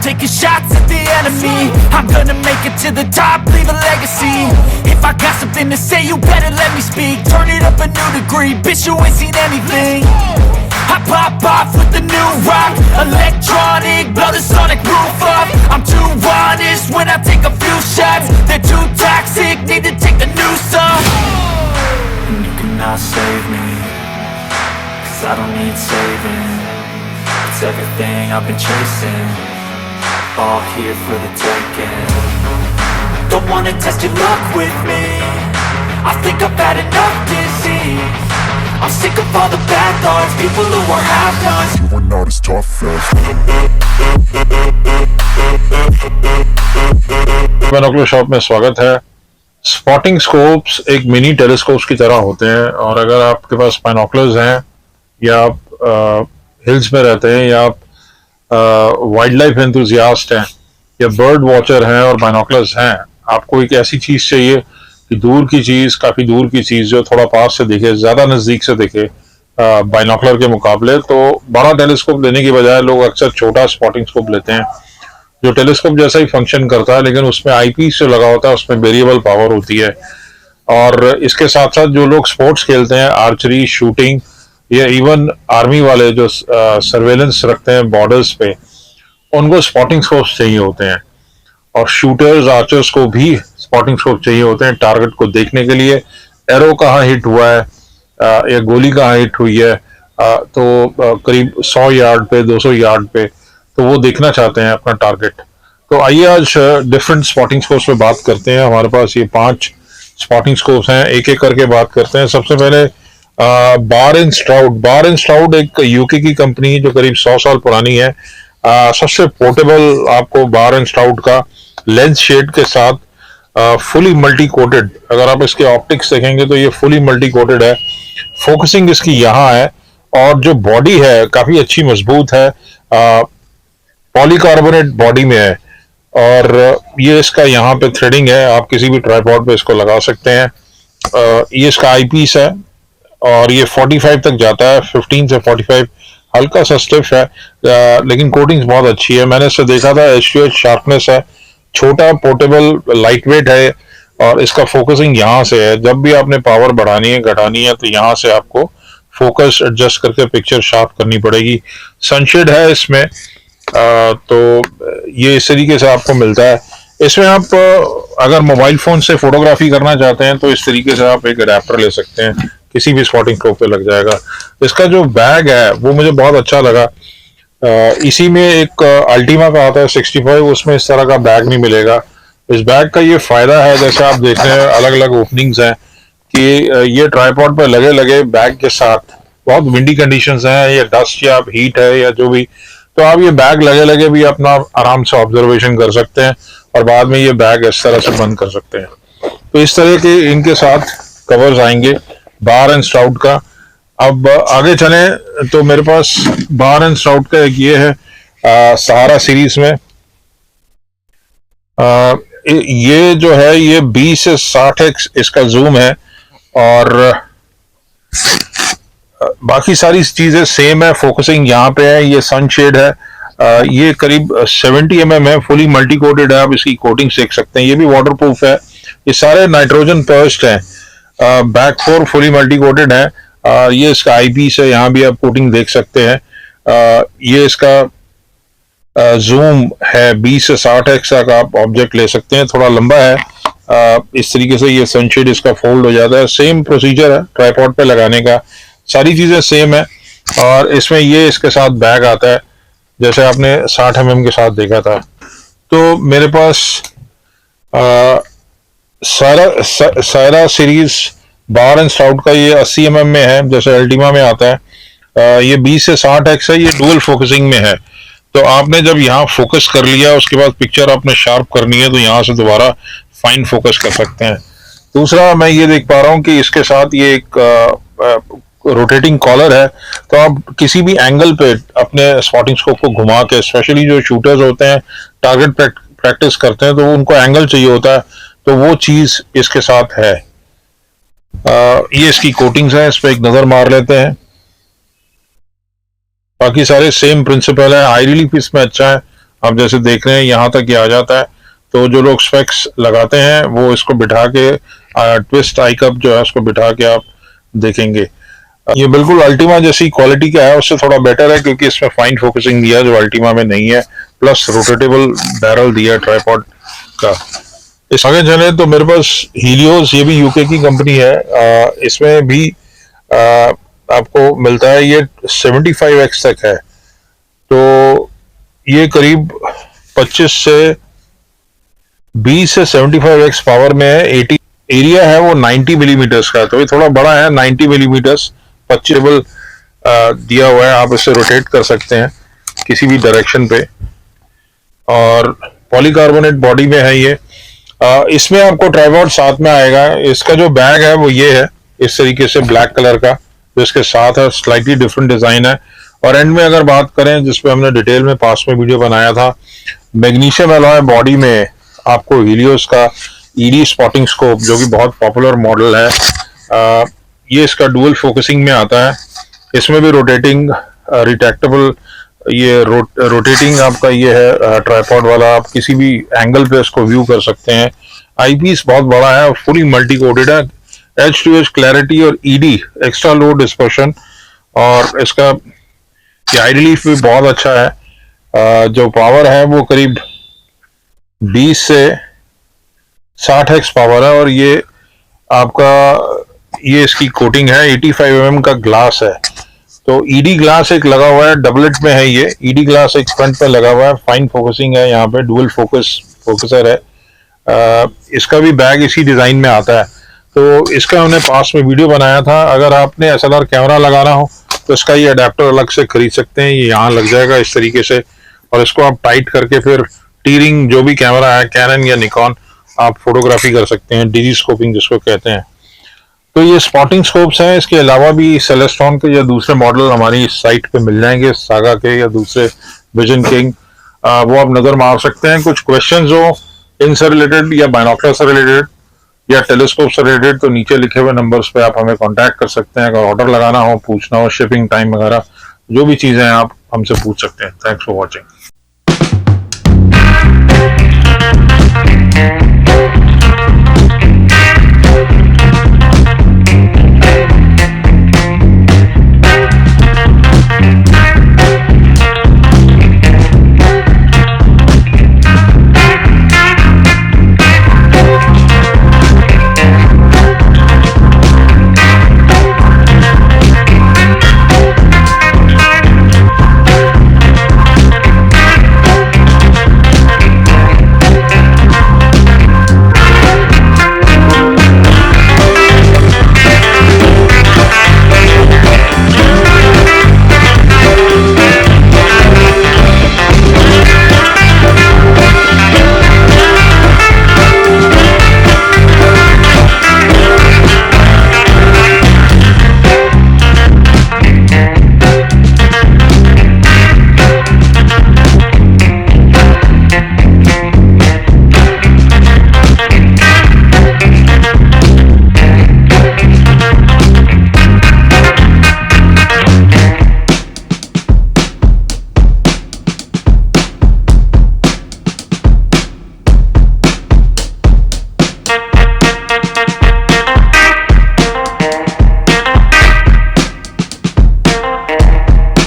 taking shots at the enemy. I'm gonna make it to the top, leave a legacy. If I got something to say, you better let me speak. Turn it up a new degree, bitch, you ain't seen anything. I pop off with the new rock, electronic, blow the sonic roof up. I'm too honest when I take a few shots. They're too toxic, need to take the noose off. And you cannot save me, 'cause I don't need saving. It's everything I've been chasing, all here for the taking. Don't wanna test your luck with me, I think I've had enough disease. I'm sick of all the bad thoughts, people who are half-nots. You are not as tough as binocular shop में स्वागत है। Spotting scopes एक mini telescopes की तरह होते हैं, और अगर आपके पास बाइनोकुलर्स हैं या आप हिल्स में रहते हैं या आप वाइल्ड लाइफ एंथुजियास्ट हैं या बर्ड वॉचर हैं और बाइनोकुलर्स हैं, आपको एक ऐसी चीज चाहिए कि दूर की चीज, काफी दूर की चीज जो थोड़ा पास से दिखे, ज्यादा नजदीक से दिखे बाइनोकुलर के मुकाबले, तो बड़ा टेलीस्कोप लेने की बजाय लोग अक्सर छोटा स्पॉटिंग स्कोप लेते हैं जो टेलीस्कोप जैसा ही फंक्शन करता है, लेकिन उसमें आईपीस जो लगा होता है उसमें वेरिएबल पावर होती है। और इसके साथ साथ जो लोग स्पोर्ट्स खेलते हैं, आर्चरी, शूटिंग, या इवन आर्मी वाले जो सर्वेलेंस रखते हैं बॉर्डर्स पे, उनको स्पॉटिंग स्कोप्स चाहिए होते हैं। और शूटर्स, आर्चर्स को भी स्पॉटिंग स्कोप चाहिए होते हैं टारगेट को देखने के लिए, एरो कहाँ हिट हुआ है या गोली कहाँ हिट हुई है, तो करीब 100 यार्ड पे, 200 यार्ड पे, तो वो देखना चाहते हैं अपना टारगेट। तो आइए आज डिफरेंट स्पॉटिंग स्कोप्स पे बात करते हैं। हमारे पास ये 5 स्पॉटिंग स्कोप्स हैं, एक एक करके बात करते हैं। सबसे पहले बार एंड स्ट्राउड एक यूके की कंपनी है जो करीब 100 साल पुरानी है। सबसे पोर्टेबल आपको बार एंड स्ट्राउड का लेंस शेड के साथ फुली मल्टी कोटेड, अगर आप इसके ऑप्टिक्स देखेंगे तो ये फुली मल्टी कोटेड है। फोकसिंग इसकी यहाँ है, और जो बॉडी है काफी अच्छी मजबूत है, पॉलीकार्बोनेट बॉडी में है, और ये इसका यहाँ पे थ्रेडिंग है, आप किसी भी ट्राइपॉड पे इसको लगा सकते हैं। ये इसका आईपीस है और ये 45 तक जाता है, 15 से 45, हल्का सा स्टिफ है लेकिन कोटिंग बहुत अच्छी है। मैंने इससे देखा था, H2H शार्पनेस है, छोटा, पोर्टेबल, लाइट वेट है, और इसका फोकसिंग यहाँ से है। जब भी आपने पावर बढ़ानी है, घटानी है, तो यहाँ से आपको फोकस एडजस्ट करके पिक्चर शार्प करनी पड़ेगी। सनशेड है इसमें, तो ये इस तरीके से आपको मिलता है। इसमें आप अगर मोबाइल फोन से फोटोग्राफी करना चाहते हैं तो इस तरीके से आप एक अडेप्टर ले सकते हैं, किसी भी स्पॉटिंग स्कोप पे लग जाएगा। इसका जो बैग है वो मुझे बहुत अच्छा लगा। इसी में एक अल्टीमा का आता है 65, उसमें इस तरह का बैग नहीं मिलेगा। इस बैग का ये फायदा है, जैसे आप देख रहे हैं अलग अलग ओपनिंग्स हैं, कि ये ट्राइपॉड पर लगे लगे बैग के साथ, बहुत विंडी कंडीशंस हैं या डस्ट या हीट है या जो भी, तो आप ये बैग लगे लगे भी अपना आराम से ऑब्जर्वेशन कर सकते हैं, और बाद में ये बैग इस तरह से बंद कर सकते हैं। तो इस तरह के इनके साथ कवर्स आएंगे बार एंड स्ट्राउड का। अब आगे चले तो मेरे पास बार एंड स्ट्राउड का एक ये है सहारा सीरीज में। ये जो है ये 20 से 60x इसका जूम है, और बाकी सारी चीजें सेम है। फोकसिंग यहाँ पे है, ये सनशेड है, ये करीब 70 mm है, फुली मल्टी कोटेड है, आप इसकी कोटिंग देख सकते हैं। ये भी वाटरप्रूफ है, ये सारे नाइट्रोजन पर्स्ट हैं, बैक 4 फुली मल्टी कोटेड है। ये इसका आईपीस है, यहाँ भी आप कोटिंग देख सकते हैं। ये इसका जूम है 20 से 60x तक आप ऑब्जेक्ट ले सकते हैं, थोड़ा लंबा है। इस तरीके से ये सनशेड इसका फोल्ड हो जाता है। सेम प्रोसीजर है ट्राइपॉड पे लगाने का, सारी चीजें सेम है। और इसमें ये इसके साथ बैग आता है, जैसे आपने 60 mm के साथ देखा था। तो मेरे पास सारा सीरीज बार एंड स्ट्राउड का ये 80 mm में है, जैसे अल्टीमा में आता है। ये 20 से 60x है, ये डुअल फोकसिंग में है। तो आपने जब यहाँ फोकस कर लिया, उसके बाद पिक्चर आपने शार्प करनी है, तो यहाँ से दोबारा फाइन फोकस कर सकते हैं। दूसरा मैं ये देख पा रहा हूँ कि इसके साथ ये एक रोटेटिंग कॉलर है, तो आप किसी भी एंगल पे अपने स्पॉटिंग स्कोप को घुमा के, स्पेशली जो शूटर्स होते हैं, टारगेट प्रैक्टिस करते हैं, तो उनको एंगल चाहिए होता है, तो वो चीज इसके साथ है। ये इसकी कोटिंग्स है, इस पर एक नजर मार लेते हैं। बाकी सारे सेम प्रिंसिपल है। आई रिलीफ इसमें अच्छा है, आप जैसे देख रहे हैं यहाँ तक ये आ जाता है। तो जो लोग स्पेक्स लगाते हैं वो इसको बिठा के ट्विस्ट आई कप जो है उसको बिठा के आप देखेंगे। ये बिल्कुल अल्टीमा जैसी क्वालिटी का है, उससे थोड़ा बेटर है क्योंकि इसमें फाइन फोकसिंग दिया है जो अल्टीमा में नहीं है, प्लस रोटेटेबल बैरल दिया है ट्राइपॉड का। इस आगे चले तो मेरे पास हीलियोस, ये भी यूके की कंपनी है। इसमें भी आपको मिलता है, ये 75x तक है। तो ये करीब 25 से 20 से 75x पावर में है। 80 एरिया है वो 90 मिलीमीटर्स का, तो ये थोड़ा बड़ा है। 90 मिलीमीटर्स 25 दिया हुआ है, आप इसे रोटेट कर सकते हैं किसी भी डायरेक्शन पे। और पॉलीकार्बोनेट बॉडी में है ये। इसमें आपको ट्राइपॉड साथ में आएगा। इसका जो बैग है वो ये है, इस तरीके से ब्लैक कलर का जो इसके साथ है, स्लाइटली डिफरेंट डिजाइन है। और एंड में अगर बात करें, जिसपे हमने डिटेल में पास में वीडियो बनाया था, मैग्नीशियम एलॉय बॉडी में आपको हीलियोस का ईडी स्पॉटिंग स्कोप, जो कि बहुत पॉपुलर मॉडल है, ये इसका डुअल फोकसिंग में आता है। इसमें भी रोटेटिंग रिट्रैक्टेबल, ये रोटेटिंग आपका ये है ट्राइपॉड वाला, आप किसी भी एंगल पे इसको व्यू कर सकते हैं। आईपीस बहुत बड़ा है, फुली मल्टी कोटेड है, H2H क्लैरिटी और ईडी एक्स्ट्रा लो डिस्पर्शन, और इसका आई रिलीफ भी बहुत अच्छा है। जो पावर है वो करीब 20 से 60x पावर है। और ये आपका ये इसकी कोटिंग है, 85 mm का ग्लास है। तो ईडी ग्लास एक लगा हुआ है, डबलेट में है ये। ईडी ग्लास एक फ्रंट पे लगा हुआ है, फाइन फोकसिंग है, यहाँ पे डुअल फोकसर है। इसका भी बैग इसी डिजाइन में आता है। तो इसका हमने पास में वीडियो बनाया था। अगर आपने SLR कैमरा लगाना हो तो इसका ये अडेप्टर अलग से खरीद सकते हैं, ये यहाँ लग जाएगा इस तरीके से। और इसको आप टाइट करके फिर टीरिंग, जो भी कैमरा है कैनन या निकॉन, आप फोटोग्राफी कर सकते हैं, डिजी स्कोपिंग जिसको कहते हैं। तो ये स्पॉटिंग स्कोप्स हैं। इसके अलावा भी सेलेस्ट्रॉन के या दूसरे मॉडल हमारी साइट पे मिल जाएंगे, सागा के या दूसरे विजन किंग, वो आप नजर मार सकते हैं। कुछ क्वेश्चंस हो इनसे रिलेटेड या बाइनोकुलर से रिलेटेड या टेलीस्कोप से रिलेटेड, तो नीचे लिखे हुए नंबर्स पे आप हमें कांटेक्ट कर सकते हैं। अगर ऑर्डर लगाना हो, पूछना हो, शिपिंग टाइम वगैरह जो भी चीजें हैं आप हमसे पूछ सकते हैं। Thanks for watching.